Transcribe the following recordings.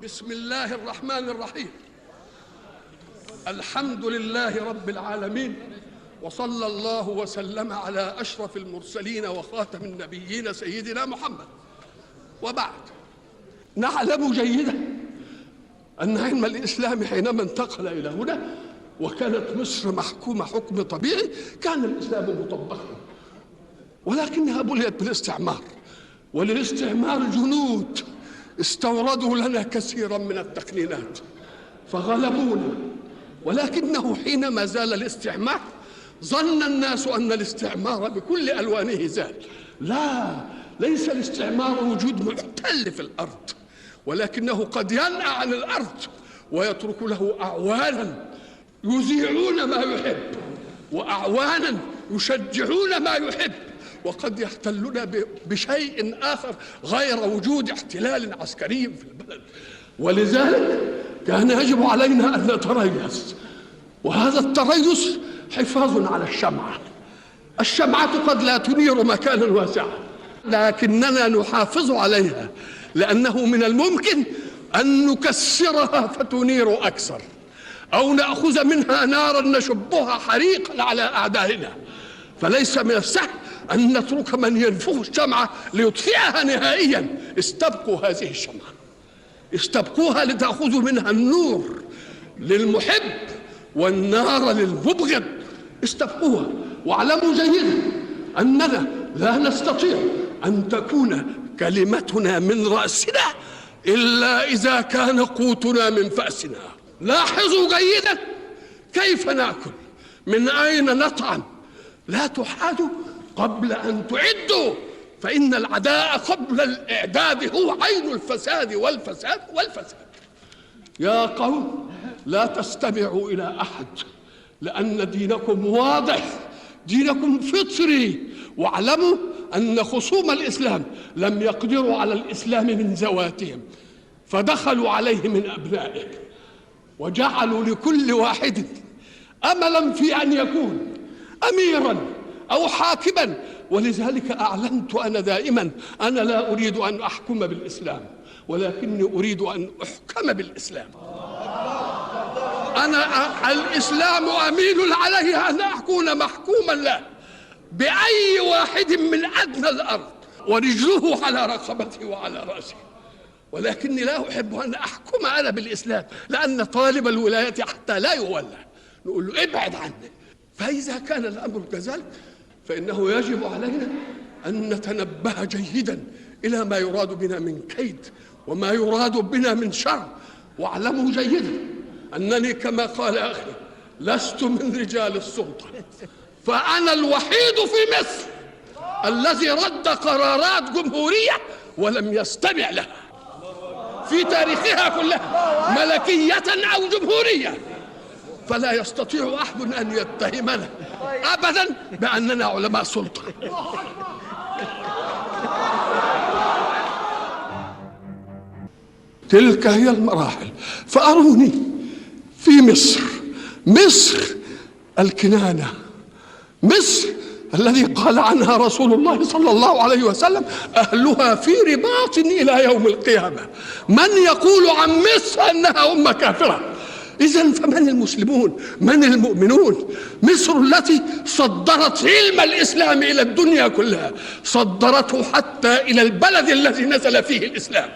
بسم الله الرحمن الرحيم. الحمد لله رب العالمين، وصلى الله وسلم على أشرف المرسلين وخاتم النبيين سيدنا محمد. وبعد، نعلم جيدا أن علم الإسلام حينما انتقل إلى هنا وكانت مصر محكومة حكم طبيعي كان الإسلام مطبقا، ولكنها بليت بالاستعمار، وللاستعمار جنود استوردوا لنا كثيرا من التقنينات فغلبونا. ولكنه حينما زال الاستعمار ظن الناس أن الاستعمار بكل ألوانه زال. لا، ليس الاستعمار وجود محتل في الأرض، ولكنه قد ينأى عن الأرض ويترك له أعوانا يذيعون ما يحب وأعوانا يشجعون ما يحب، وقد يحتلنا بشيء آخر غير وجود احتلال عسكري في البلد. ولذلك كان يجب علينا أن نتريث، وهذا التريث حفاظ على الشمعة. الشمعة قد لا تنير مكانا واسعا، لكننا نحافظ عليها، لأنه من الممكن أن نكسرها فتنير أكثر، أو نأخذ منها نارا نشبها حريقا على أعدائنا. فليس من السهل أن نترك من ينفخ الشمعة ليطفئها نهائيا. استبقوا هذه الشمعة، استبقوها لتأخذوا منها النور للمحب والنار للمبغض. استبقوها، واعلموا جيدا أننا لا نستطيع أن تكون كلمتنا من رأسنا إلا إذا كان قوتنا من فأسنا. لاحظوا جيدا كيف نأكل، من أين نطعم. لا تحادوا قبل أن تعدوا، فإن العداء قبل الإعداد هو عين الفساد والفساد والفساد. يا قوم، لا تستمعوا إلى أحد، لأن دينكم واضح، دينكم فطري. واعلموا أن خصوم الإسلام لم يقدروا على الإسلام من ذواتهم، فدخلوا عليه من أبنائه، وجعلوا لكل واحد أملا في أن يكون أميرا أو حاكما. ولذلك أعلنت أنا دائما أنا لا أريد أن أحكم بالإسلام، ولكني أريد أن أحكم بالإسلام. أنا الإسلام أميل عليه أن أكون محكوما له بأي واحد من أدنى الأرض، ورجله على رقبته وعلى رأسه. ولكني لا أحب أن أحكم أنا بالإسلام، لأن طالب الولاية حتى لا يولى نقول له ابعد عني. فإذا كان الأمر كذلك فإنه يجب علينا أن نتنبه جيدا إلى ما يراد بنا من كيد وما يراد بنا من شر. واعلموا جيدا أنني كما قال أخي لست من رجال السلطة، فأنا الوحيد في مصر الذي رد قرارات جمهورية ولم يستمع لها في تاريخها كلها، ملكية أو جمهورية. فلا يستطيع أحد أن يتهمنا أبدا بأننا علماء سلطة. تلك هي المراحل. فأروني في مصر الكنانة، مصر الذي قال عنها رسول الله صلى الله عليه وسلم أهلها في رباط إلى يوم القيامة. من يقول عن مصر أنها أمة كافرة؟ إذن فمن المسلمون؟ من المؤمنون؟ مصر التي صدرت علم الإسلام إلى الدنيا كلها، صدرته حتى إلى البلد الذي نزل فيه الإسلام.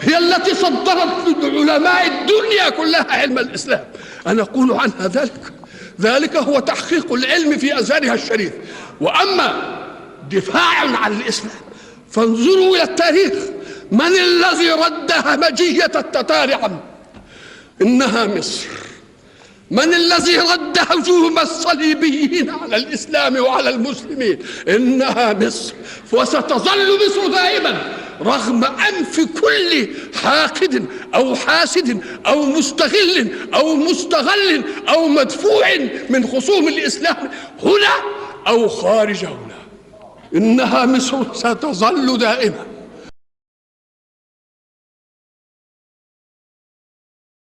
هي التي صدرت لعلماء الدنيا كلها علم الإسلام. أنا أقول عنها ذلك هو تحقيق العلم في أزهرها الشريف. وأما دفاع عن الإسلام فانظروا إلى التاريخ. من الذي رد همجية التتار عنه؟ إنها مصر. من الذي رد هجوم الصليبيين على الإسلام وعلى المسلمين؟ إنها مصر. وستظل مصر دائما رغم أنف كل حاقد أو حاسد أو مستغل أو مستغل أو مدفوع من خصوم الإسلام هنا أو خارج هنا. إنها مصر ستظل دائما